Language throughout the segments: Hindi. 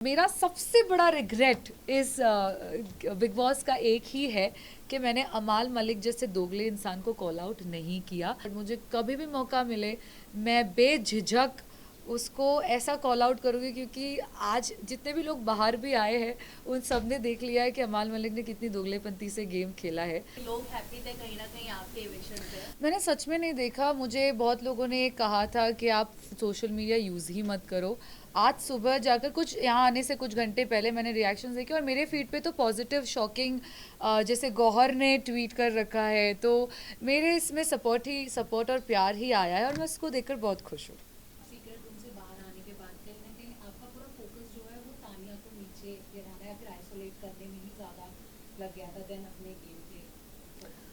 मेरा सबसे बड़ा रिग्रेट इस बिग बॉस का एक ही है कि मैंने अमाल मलिक जैसे दोगले इंसान को कॉल आउट नहीं किया। मुझे कभी भी मौका मिले मैं बेझिझक उसको ऐसा कॉल आउट करूँगी, क्योंकि आज जितने भी लोग बाहर भी आए हैं उन सब ने देख लिया है कि अमाल मलिक ने कितनी दोगलेपंती से गेम खेला है। लोग हैप्पी थे कहीं ना कहीं आपके इविक्शन पे। मैंने सच में नहीं देखा। मुझे बहुत लोगों ने कहा था कि आप सोशल मीडिया यूज़ ही मत करो। आज सुबह जाकर कुछ यहाँ आने से कुछ घंटे पहले मैंने रिएक्शंस देखे और मेरे फीड पे तो पॉजिटिव शॉकिंग, जैसे गौहर ने ट्वीट कर रखा है, तो मेरे इसमें सपोर्ट और प्यार ही आया है और मैं उसको देखकर बहुत खुश हूँ। सीक्रेट रूम से बाहर आने के बाद कहीं ना कहीं आपका पूरा फोकस जो है वो तानिया को नीचे गिराना या फिर आइसोलेट करने में ही ज़्यादा लग गया था देन अपने गेम पे फोकस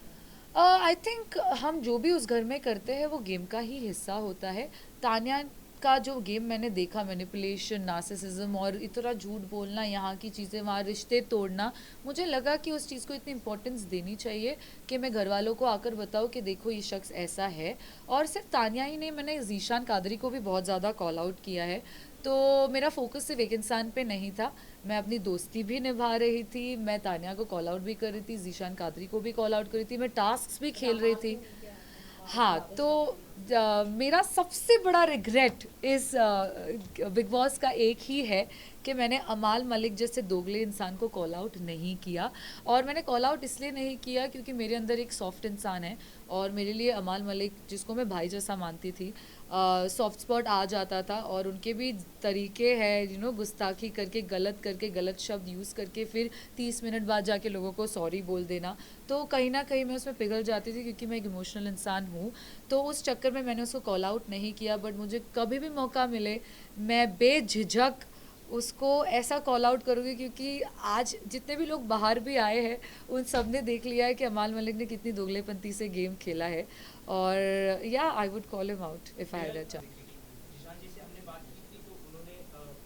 करना। आई थिंक हम जो भी उस घर में करते हैं वो गेम का ही हिस्सा होता है। तान्या का जो गेम मैंने देखा, मैनिपुलेशन, नार्सिसिज्म और इतना झूठ बोलना, यहाँ की चीज़ें वहाँ रिश्ते तोड़ना, मुझे लगा कि उस चीज़ को इतनी इंपॉर्टेंस देनी चाहिए कि मैं घर वालों को आकर बताऊँ कि देखो ये शख्स ऐसा है। और सिर्फ तान्या ही नहीं, मैंने जीशान कादरी को भी बहुत ज़्यादा कॉल आउट किया है। तो मेरा फोकस सिर्फ एक इंसान पे नहीं था, मैं अपनी दोस्ती भी निभा रही थी, मैं तान्या को कॉल आउट भी कर रही थी, जीशान कादरी को भी कॉल आउट कर रही थी, मैं टास्क भी खेल रही नमाज थी। को लेके आए थे, नमाज को हाँ, ज़्यादा तो शॉक हुई थी। मेरा सबसे बड़ा रिग्रेट इस बिग बॉस का एक ही है कि मैंने अमाल मलिक जैसे दोगले इंसान को कॉल आउट नहीं किया। और मैंने कॉल आउट इसलिए नहीं किया क्योंकि मेरे अंदर एक सॉफ्ट इंसान है और मेरे लिए अमाल मलिक, जिसको मैं भाई जैसा मानती थी, सॉफ्ट स्पॉट आ जाता था। और उनके भी तरीके हैं, गुस्ताखी करके गलत शब्द यूज़ करके फिर 30 मिनट बाद जाके लोगों को सॉरी बोल देना। तो कहीं ना कहीं मैं उसमें पिघल जाती थी क्योंकि मैं एक इमोशनल इंसान हूँ। तो उस चक्कर में मैंने उसको कॉल आउट नहीं किया, बट मुझे कभी भी मौका मिले मैं बेझिझक उसको ऐसा कॉल आउट करूँगी, क्योंकि आज जितने भी लोग बाहर भी आए हैं उन सब ने देख लिया है कि अमाल मलिक ने कितनी दोगलेपंती से गेम खेला है। और या I would call him out if I had a chance. Zeeshan ji से हमने बात की थी तो उन्होंने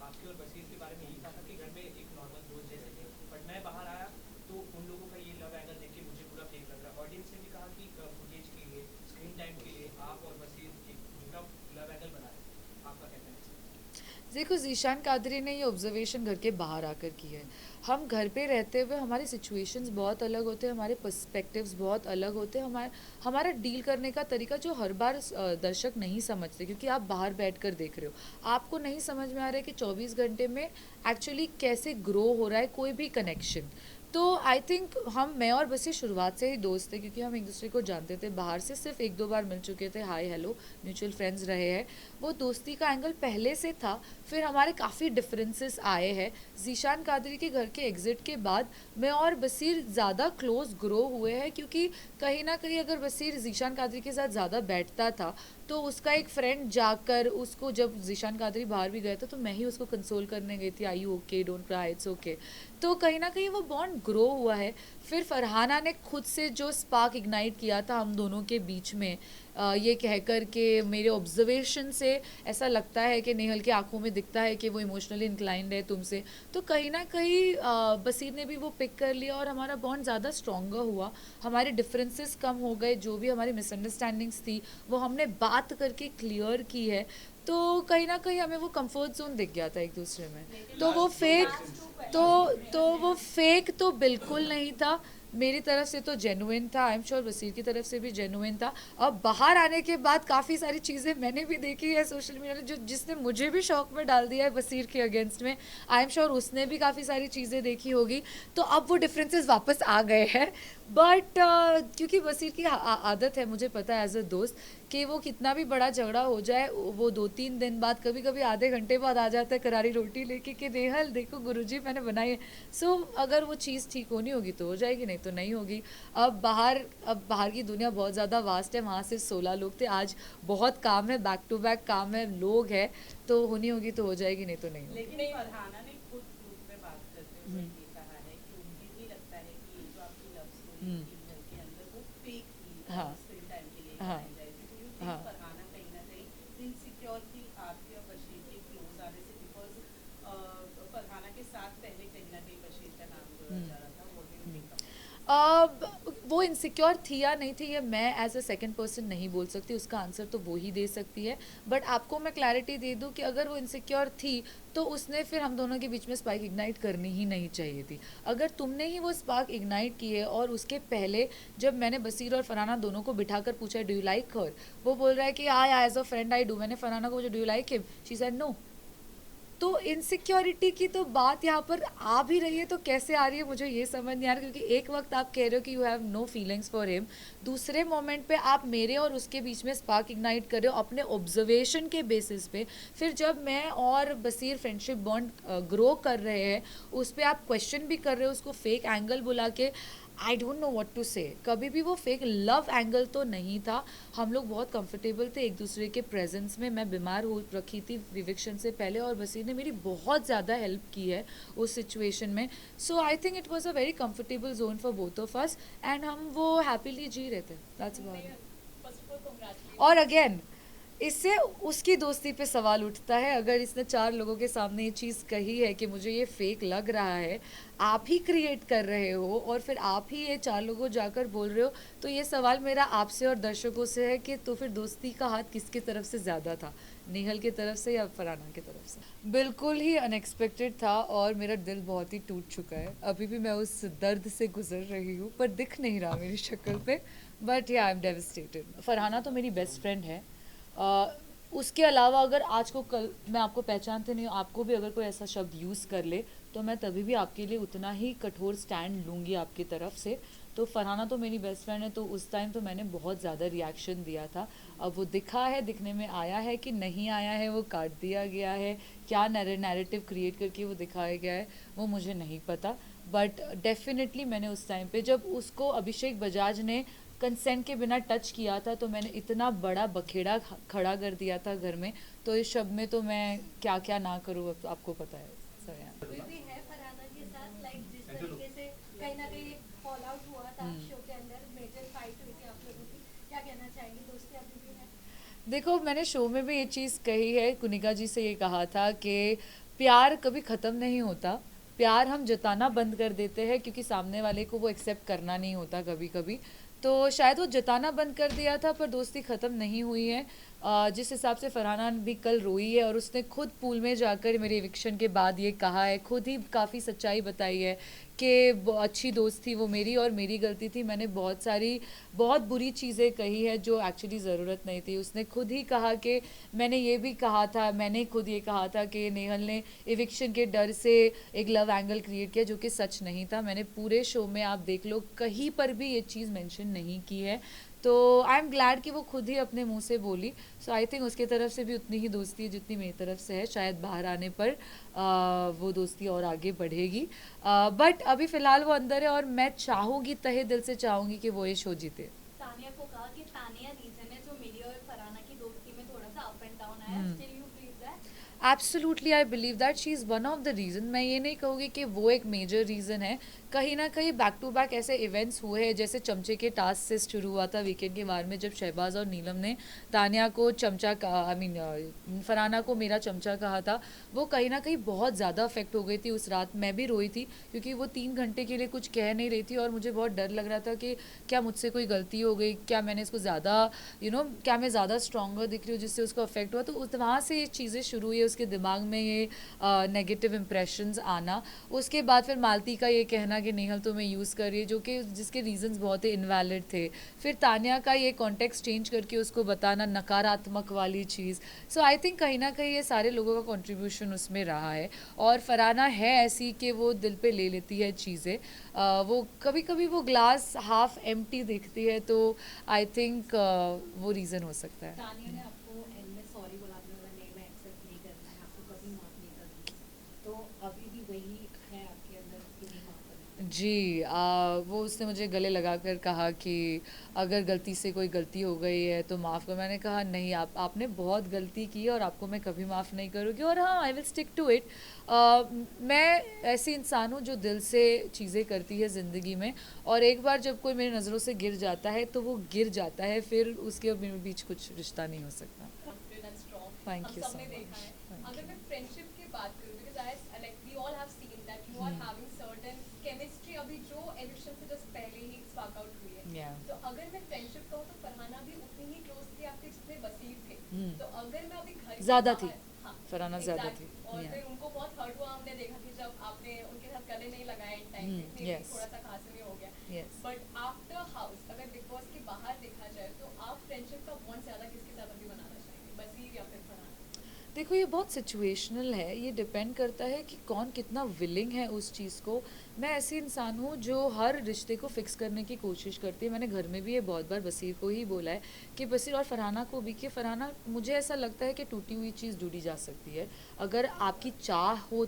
आपके और बशीर के बारे में यही कहा था कि घर में एक नॉर्मल दोस्त जैसे थे, बट मैं बाहर आया तो उन लोगों का ये लव एंगल देख के मुझे पूरा फेक लग रहा है। ऑडियंस ने भी कहा कि फुटेज के लिए, स्क्रीन टाइम के लिए आप और बशीर एक झूठा लव एंगल बना रहे हैं। आपका कहना है? देखो, ज़ीशान कादरी ने ये ऑब्जर्वेशन घर के बाहर आकर की है। हम घर पे रहते हुए हमारी सिचुएशंस बहुत अलग होते हैं, हमारे पर्सपेक्टिव्स बहुत अलग होते हैं, हमारा डील करने का तरीका जो हर बार दर्शक नहीं समझते, क्योंकि आप बाहर बैठकर देख रहे हो, आपको नहीं समझ में आ रहा है कि 24 घंटे में एक्चुअली कैसे ग्रो हो रहा है कोई भी कनेक्शन। तो आई थिंक मैं और बस ये शुरुआत से ही दोस्त थे, क्योंकि हम एक दूसरे को जानते थे, बाहर से सिर्फ एक दो बार मिल चुके थे, हाय हेलो, म्यूचुअल फ्रेंड्स रहे हैं। वो दोस्ती का एंगल पहले से था। फिर हमारे काफ़ी डिफरेंसेस आए हैं। जीशान कादरी के घर के एग्ज़िट के बाद मैं और बसीर ज़्यादा क्लोज ग्रो हुए हैं, क्योंकि कहीं ना कहीं अगर बसीर जीशान कादरी के साथ ज़्यादा बैठता था तो उसका एक फ्रेंड जाकर उसको, जब जीशान कादरी बाहर भी गया था तो मैं ही उसको कंसोल करने गई थी, I you okay, don't cry, it's okay. तो कहीं ना कहीं वो बॉन्ड ग्रो हुआ है। फिर फरहाना ने खुद से जो स्पार्क इग्नाइट किया था हम दोनों के बीच में, ये कहकर के मेरे ऑब्जर्वेशन से ऐसा लगता है कि नेहल की आंखों में दिखता है कि वो इमोशनली इंक्लाइंड है तुमसे। तो कहीं ना कहीं बसीर ने भी वो पिक कर लिया और हमारा बॉन्ड ज़्यादा स्ट्रॉन्गर हुआ। हमारे डिफरेंसेस कम हो गए, जो भी हमारी मिसअंडरस्टैंडिंग्स थी वो हमने बात करके क्लियर की है। तो कहीं ना कहीं हमें वो कंफर्ट जोन दिख गया था एक दूसरे में। लेकिन तो वो फेक लास्ट टू तो क्वेश्चन तो में वो फेक तो बिल्कुल नहीं था। मेरी तरफ से तो जेनुइन था, आई एम श्योर वसीर की तरफ से भी जेनुइन था। अब बाहर आने के बाद काफ़ी सारी चीज़ें मैंने भी देखी है सोशल मीडिया में, जो जिसने मुझे भी शौक में डाल दिया है वसीर के अगेंस्ट में। आई एम श्योर उसने भी काफ़ी सारी चीज़ें देखी होगी। तो अब वो डिफरेंसेस वापस आ गए हैं। बट क्योंकि वसीर की आदत है, मुझे पता है एज अ दोस्त, कि वो कितना भी बड़ा झगड़ा हो जाए वो 2-3 दिन बाद, कभी कभी आधे घंटे बाद आ जाता है करारी रोटी लेके कि नेहल देखो गुरुजी मैंने बनाई है। सो अगर वो चीज़ ठीक होनी होगी तो हो जाएगी, नहीं तो नहीं होगी। अब बाहर की दुनिया बहुत ज़्यादा वास्ट है, वहाँ सिर्फ 16 लोग थे, आज बहुत काम है, बैक टू बैक काम है, लोग हैं। तो होनी होगी तो हो जाएगी, नहीं तो नहीं होगी। लेकिन फरहाना ने खुद ग्रुप में बात करते हुए हम्म, ये कहा है कि उन्हें भी लगता है कि ये जो आपकी लव स्टोरी हम्म, थी घर के अंदर वो फेक थी हाँ, स्क्रीन टाइम के लिए हाँ, बनाई जाए थी। तो यू हाँ। थिंक फरहाना कहीं ना कहीं इनसिक्योर थी आपके और बशीर के क्लोज आने से, बिकॉज फरहाना के साथ पहले कहीं ना कहीं बशीर का नाम जोड़ा हम्म, जा रहा था। What do you hmm. Think about this? अब वो इनसिक्योर थी या नहीं थी, ये मैं एज अ सेकंड पर्सन नहीं बोल सकती, उसका आंसर तो वो ही दे सकती है। बट आपको मैं क्लैरिटी दे दूँ कि अगर वो इनसिक्योर थी तो उसने फिर हम दोनों के बीच में स्पार्क इग्नाइट करनी ही नहीं चाहिए थी। अगर तुमने ही वो स्पार्क इग्नाइट की है, और उसके पहले जब मैंने बसीर और फरहाना दोनों को बिठाकर पूछा डू यू लाइक हर, वो बोल रहा है कि I as a friend I do, मैंने फरहाना को पूछा do you like him, she said no. तो इनसिक्योरिटी की तो बात यहाँ पर आ भी रही है तो कैसे आ रही है मुझे ये समझ नहीं आ रहा, क्योंकि एक वक्त आप कह रहे हो कि you have no feelings for him, दूसरे मोमेंट पे आप मेरे और उसके बीच में स्पार्क इग्नाइट कर रहे हो अपने ऑब्जर्वेशन के बेसिस पे। फिर जब मैं और बसीर फ्रेंडशिप बॉन्ड ग्रो कर रहे हैं उस पर आप क्वेश्चन भी कर रहे हो, उसको फेक एंगल बुला के, I don't know what to say. कभी भी वो फेक लव एंगल तो नहीं था, हम लोग बहुत कंफर्टेबल थे एक दूसरे के प्रेजेंस में। मैं बीमार हो रखी थी विविक्शन से पहले और बसीर ने मेरी बहुत ज़्यादा हेल्प की है उस सिचुएशन में। So I think it was a very comfortable zone for both of us and हम वो हैप्पीली जी रहे थे, दैट्स अबाउट इट। और अगेन इससे उसकी दोस्ती पे सवाल उठता है, अगर इसने 4 लोगों के सामने ये चीज़ कही है कि मुझे ये फेक लग रहा है, आप ही क्रिएट कर रहे हो और फिर आप ही ये 4 लोगों जाकर बोल रहे हो, तो ये सवाल मेरा आपसे और दर्शकों से है कि तो फिर दोस्ती का हाथ किसकी तरफ से ज़्यादा था, नेहल की तरफ से या फरहाना की तरफ से? बिल्कुल ही अनएक्सपेक्टेड था और मेरा दिल बहुत ही टूट चुका है, अभी भी मैं उस दर्द से गुजर रही हूँ पर दिख नहीं रहा मेरी शक्ल पे, बट या आई एम डेविस्टेटेड। फरहाना तो मेरी बेस्ट फ्रेंड है, उसके अलावा अगर आज को कल मैं आपको पहचानते नहीं हूँ, आपको भी अगर कोई ऐसा शब्द यूज़ कर ले तो मैं तभी भी आपके लिए उतना ही कठोर स्टैंड लूँगी आपकी तरफ से। तो फरहाना तो मेरी बेस्ट फ्रेंड है, तो उस टाइम तो मैंने बहुत ज़्यादा रिएक्शन दिया था। अब वो दिखा है, दिखने में आया है कि नहीं आया है, वो काट दिया गया है, क्या नैरेटिव क्रिएट करके वो दिखाया गया है वो मुझे नहीं पता। बट डेफिनेटली मैंने उस टाइम पे जब उसको अभिषेक बजाज ने कंसेंट के बिना टच किया था तो मैंने इतना बड़ा बखेड़ा खड़ा कर दिया था घर में, तो इस शब्द में तो मैं क्या क्या ना करूँ आपको पता है। So, yeah. अभी भी है फरहाना के साथ, लाइक जिस तरीके से कहीं ना कहीं फॉल आउट हुआ था शो के अंदर, मेजर फाइट हुई थी आप लोगों की, क्या कहना चाहेंगे, दोस्ती अभी भी है? देखो मैंने शो में भी ये चीज़ कही है, कुनिका जी से ये कहा था कि प्यार कभी ख़त्म नहीं होता, प्यार हम जताना बंद कर देते हैं क्योंकि सामने वाले को वो एक्सेप्ट करना नहीं होता कभी कभी। तो शायद वो जताना बंद कर दिया था पर दोस्ती ख़त्म नहीं हुई है। जिस हिसाब से फरहाना भी कल रोई है और उसने खुद पूल में जाकर मेरे इविक्शन के बाद ये कहा है, खुद ही काफ़ी सच्चाई बताई है कि अच्छी दोस्त थी वो मेरी और मेरी गलती थी, मैंने बहुत बुरी चीज़ें कही है जो एक्चुअली ज़रूरत नहीं थी। उसने खुद ही कहा कि मैंने खुद ये कहा था कि नेहल ने इविक्शन के डर से एक लव एंगल क्रिएट किया, जो कि सच नहीं था। मैंने पूरे शो में आप देख लो कहीं पर भी ये चीज़ मेंशन नहीं की है, तो आई एम ग्लैड कि वो खुद ही अपने मुंह से बोली। सो आई थिंक उसकी तरफ से भी उतनी ही दोस्ती है जितनी मेरी तरफ से है, शायद बाहर आने पर वो दोस्ती और आगे बढ़ेगी। बट अभी फ़िलहाल वो अंदर है और मैं चाहूँगी, तहे दिल से चाहूँगी कि वो ये शो जीते। तानिया को कहा कि तानिया रीजन है जो मेरी और फरहाना की दोस्ती में थोड़ा सा अप एंड डाउन आया, still you believe that? Absolutely I believe that she is one of the reason. मैं ये नहीं कहूँगी कि वो एक मेजर रीज़न है, कहीं ना कहीं बैक टू बैक ऐसे इवेंट्स हुए हैं, जैसे चमचे के टास्क से शुरू हुआ था वीकेंड के बार में जब शहबाज और नीलम ने तानिया को चमचा कहा, फरहाना को मेरा चमचा कहा था, वो कहीं ना कहीं बहुत ज़्यादा अफेक्ट हो गई थी उस रात। मैं भी रोई थी क्योंकि वो 3 घंटे के लिए कुछ कह नहीं रही थी और मुझे बहुत डर लग रहा था कि क्या मुझसे कोई गलती हो गई, क्या मैंने इसको ज़्यादा क्या मैं ज़्यादा स्ट्रॉन्गर दिख रही हूँ जिससे उसको अफेक्ट हुआ। तो उस वहाँ से ये चीज़ें शुरू हुई है, उसके दिमाग में ये नेगेटिव इम्प्रेशंस आना। उसके बाद फिर मालती का ये कहना कि नेहल तुम्हें यूज़ कर रही है, जो कि जिसके रीजंस बहुत ही इनवैलिड थे। फिर तानिया का ये कॉन्टेक्स्ट चेंज करके उसको बताना नकारात्मक वाली चीज़। सो आई थिंक कहीं ना कहीं ये सारे लोगों का कंट्रीब्यूशन उसमें रहा है। और फरहाना है ऐसी कि वो दिल पे ले लेती है चीज़ें, वो कभी कभी वो ग्लास हाफ एम्प्टी देखती है, तो आई थिंक वो रीज़न हो सकता है। तानिया ने आपको एंड में सॉरी बोला, आपने बोला नहीं मैं एक्सेप्ट नहीं करना है, आपको कभी माफ नहीं करना, तो अभी भी वही है आपके अंदर कि नहीं माफ करना? जी वो उसने मुझे गले लगाकर कहा कि अगर गलती से कोई गलती हो गई है तो माफ़ कर। मैंने कहा नहीं, आपने बहुत गलती की और आपको मैं कभी माफ़ नहीं करूँगी, और हाँ I will stick to it. मैं ऐसी इंसान हूँ जो दिल से चीज़ें करती है ज़िंदगी में, और एक बार जब कोई मेरी नज़रों से गिर जाता है तो वो गिर जाता है, फिर उसके बीच कुछ रिश्ता नहीं हो सकता। Thank you so much. अगर मैं फ्रेंडशिप की बात करूं, because I like we all have seen that you are having certain chemistry अभी जो एविक्शन से जस्ट पहले ही स्पार्क आउट हुई है, अगर मैं फ्रेंडशिप कहूँ तो फरहाना भी उतनी ही क्लोज थी आपके जितने वसीर थे। तो अगर मैं अभी घर के ज़्यादा थी। बाहर- हाँ, फरहाना ज़्यादा exactly. थी, और yeah. फिर उनको बहुत हर्ट हुआ हमने देखा कि जब आपने उनके साथ गले नहीं लगाए इन टाइम पे, maybe yes. थोड़ा सा खास में हो गया। Yes. बट आफ्टर हाउस अगर बिग बॉस के बाहर देखा जाए तो आप फ्रेंडशिप का बॉन्ड ज्यादा किसके साथ अभी बनाना चाहेंगे, वसीर या फिर फरहाना? देखो ये बहुत सिचुएशनल है, ये डिपेंड करता है कि कौन कितना विलिंग है उस चीज़ को। मैं ऐसी इंसान हूँ जो हर रिश्ते को फिक्स करने की कोशिश करती है। मैंने घर में भी ये बहुत बार बसीर को ही बोला है कि बसीर और फरहाना को भी कि फरहाना मुझे ऐसा लगता है कि टूटी हुई चीज़ जुड़ी जा सकती है अगर आपकी चाह हो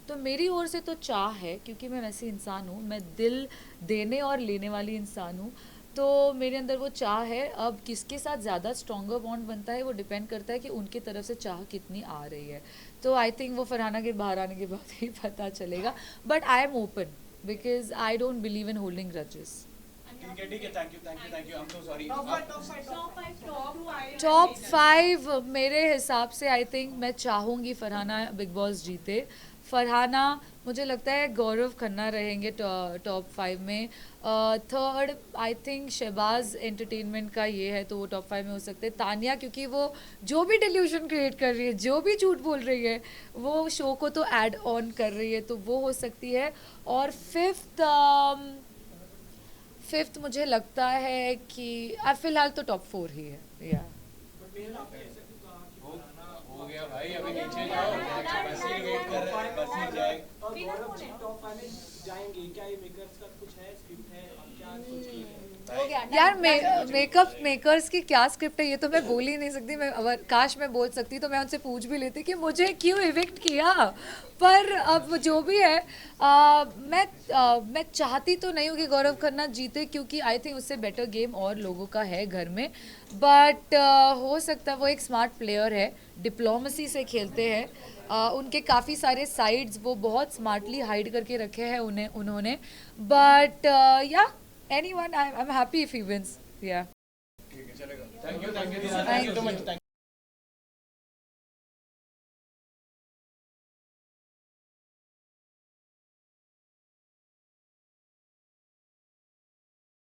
तो मेरी ओर से तो चाह है, क्योंकि मैं वैसी इंसान हूँ, मैं दिल देने और लेने वाली इंसान हूँ, तो मेरे अंदर वो चाह है। अब किसके साथ ज़्यादा स्ट्रॉन्गर बॉन्ड बनता है वो डिपेंड करता है कि उनकी तरफ से चाह कितनी आ रही है। तो आई थिंक वो फरहाना के बाहर आने के बाद ही पता चलेगा, but I am open because I don't believe in holding grudges. ठीक है, thank you, I'm so sorry। Top 5 मेरे हिसाब से आई थिंक मैं चाहूँगी फरहाना बिग बॉस जीते। फरहाना, मुझे लगता है गौरव खन्ना रहेंगे टॉप 5 में। Third I think Shahbaz entertainment का ये है तो वो टॉप 5 में हो सकते हैं। तानिया, क्योंकि वो जो भी डिल्यूशन क्रिएट कर रही है, जो भी झूठ बोल रही है, वो शो को तो ऐड ऑन कर रही है, तो वो हो सकती है। और फिफ्थ मुझे लगता है कि फिलहाल तो टॉप 4 ही है। या हो गया भाई, अभी नीचे जाओ, बसीर वेट कर रहे हैं, बसीर जाए। और गौरव जी टॉप 5 में जाएंगे क्या? ये मेकर्स का कुछ है, स्क्रिप्ट है, आप क्या सोच के हैं? हो गया यार मेकअप मेकर्स की क्या स्क्रिप्ट है ये तो मैं बोल ही नहीं सकती। मैं अगर काश मैं बोल सकती तो मैं उनसे पूछ भी लेती कि मुझे क्यों इविक्ट किया, पर अब जो भी है मैं चाहती तो नहीं हूँ कि गौरव खन्ना जीते, क्योंकि आई थिंक उससे बेटर गेम और लोगों का है घर में। बट हो सकता है, वो एक स्मार्ट प्लेयर है, डिप्लोमेसी से खेलते हैं, उनके काफ़ी सारे साइड्स वो बहुत स्मार्टली हाइड करके रखे हैं उन्होंने। बट या anyone, I'm happy if he wins. Yeah. Thank you, thank you, thank you so much।